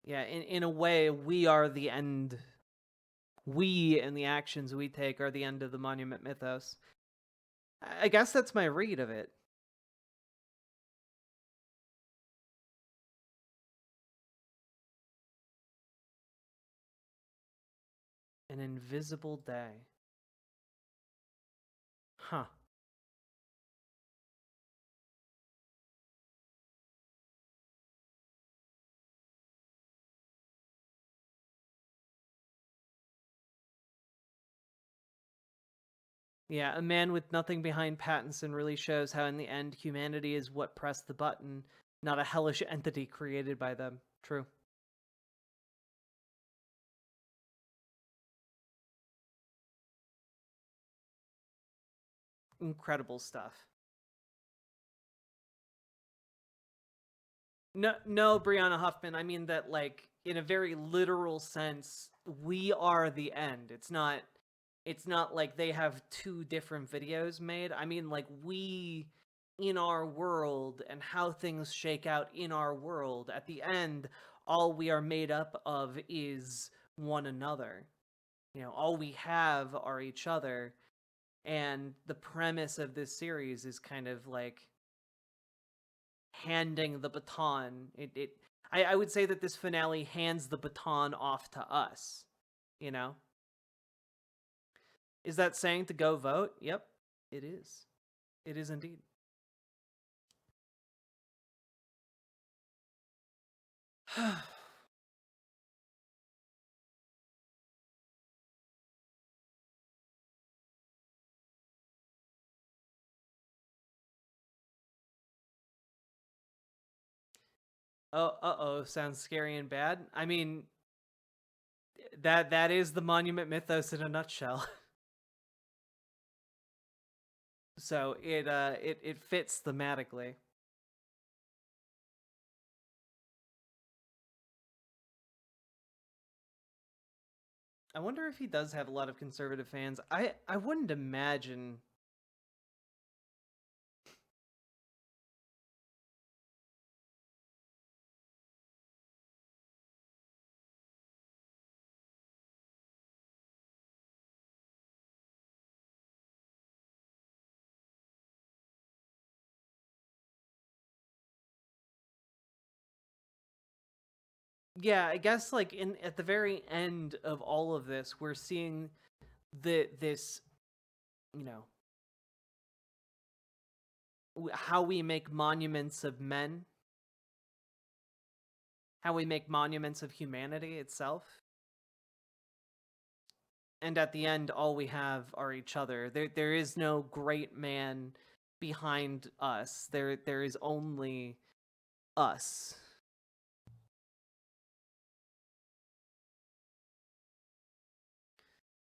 Yeah, in a way, we are the end. We and the actions we take are the end of the Monument Mythos. I guess that's my read of it. An invisible day. Huh. Yeah, a man with nothing behind Pattinson really shows how in the end humanity is what pressed the button, not a hellish entity created by them. True. Incredible stuff. No, Brianna Huffman. I mean that, like, in a very literal sense, we are the end. It's not like they have two different videos made. I mean, like, we in our world and how things shake out in our world. At the end, all we are made up of is one another. You know, all we have are each other. And the premise of this series is kind of like handing the baton. I would say that this finale hands the baton off to us, you know? Is that saying to go vote? Yep, it is. It is indeed. Oh, uh-oh, sounds scary and bad. I mean, that is the Monument Mythos in a nutshell. So it fits thematically. I wonder if he does have a lot of conservative fans. I wouldn't imagine. Yeah, I guess, like, at the very end of all of this, we're seeing this, you know, how we make monuments of men, how we make monuments of humanity itself. And at the end, all we have are each other. There is no great man behind us. There is only us.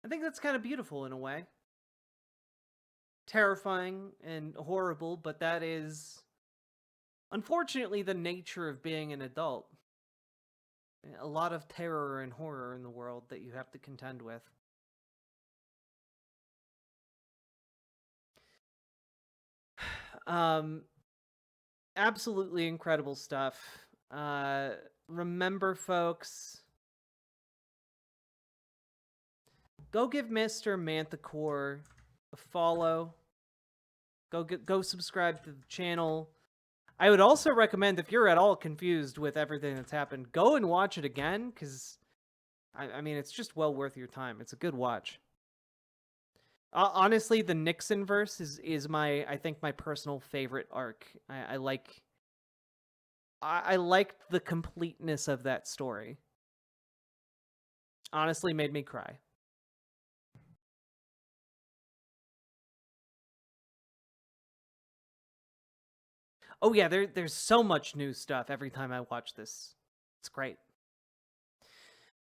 I think that's kind of beautiful in a way. terrifying and horrible, but that is unfortunately the nature of being an adult. A lot of terror and horror in the world that you have to contend with. Absolutely incredible stuff. Remember, folks, go give Mr. Manticore a follow. Go subscribe to the channel. I would also recommend, if you're at all confused with everything that's happened, go and watch it again, because I mean, it's just well worth your time. It's a good watch. Honestly, the Nixon verse is my, I think, my personal favorite arc. I liked the completeness of that story. Honestly, made me cry. Oh yeah, there's so much new stuff every time I watch this. It's great.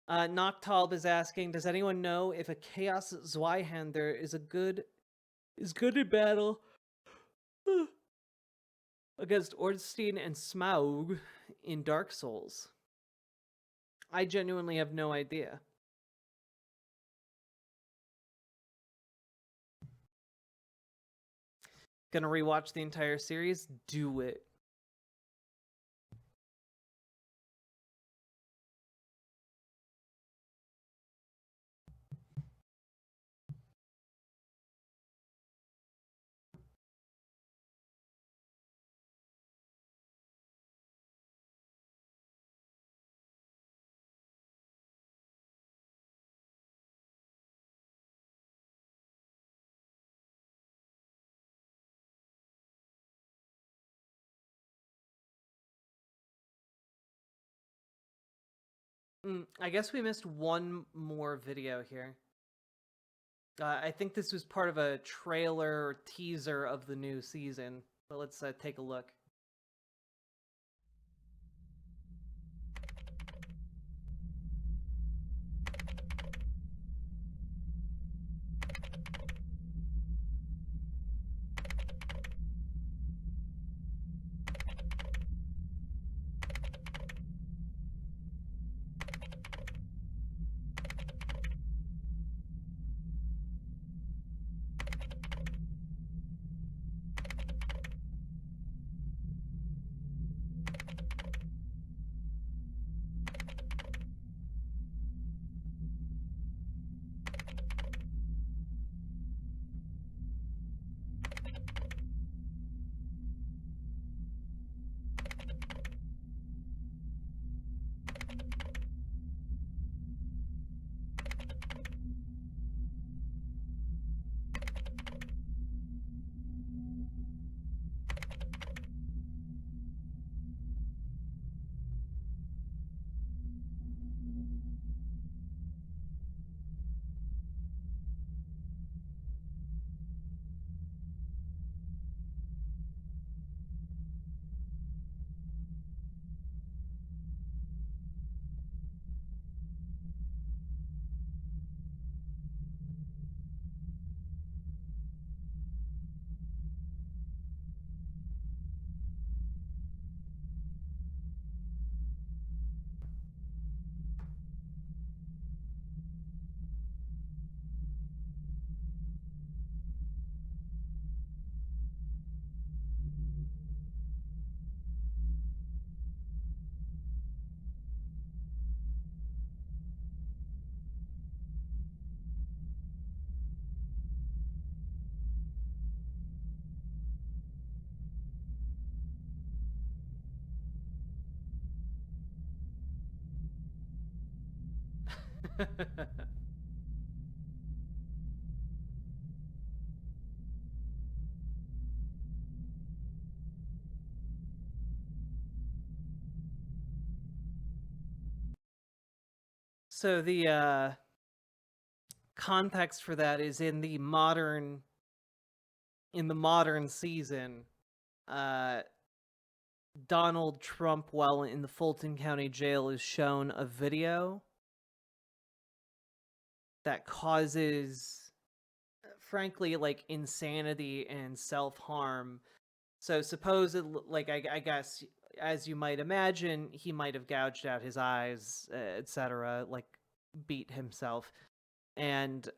Noctalb is asking, does anyone know if a Chaos Zweihander is good in battle against Ornstein and Smaug in Dark Souls? I genuinely have no idea. Gonna rewatch the entire series? Do it. I guess we missed one more video here. I think this was part of a trailer or teaser of the new season, but let's take a look. So the context for that is in the modern season, Donald Trump, while in the Fulton County Jail, is shown a video that causes frankly, like, insanity and self-harm. So supposedly, like, I guess, as you might imagine, he might have gouged out his eyes, etc., like, beat himself. And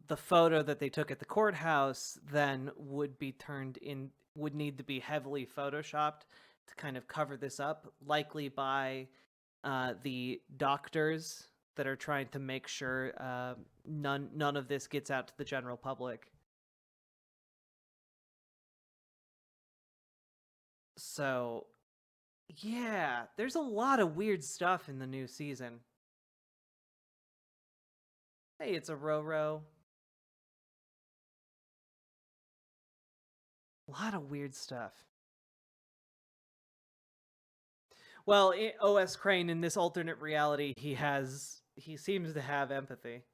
the photo that they took at the courthouse then would need to be heavily photoshopped to kind of cover this up, likely by the doctors that are trying to make sure none of this gets out to the general public. So, yeah, there's a lot of weird stuff in the new season. Hey, it's a Roro. A lot of weird stuff. Well, OS Crane, in this alternate reality, he seems to have empathy.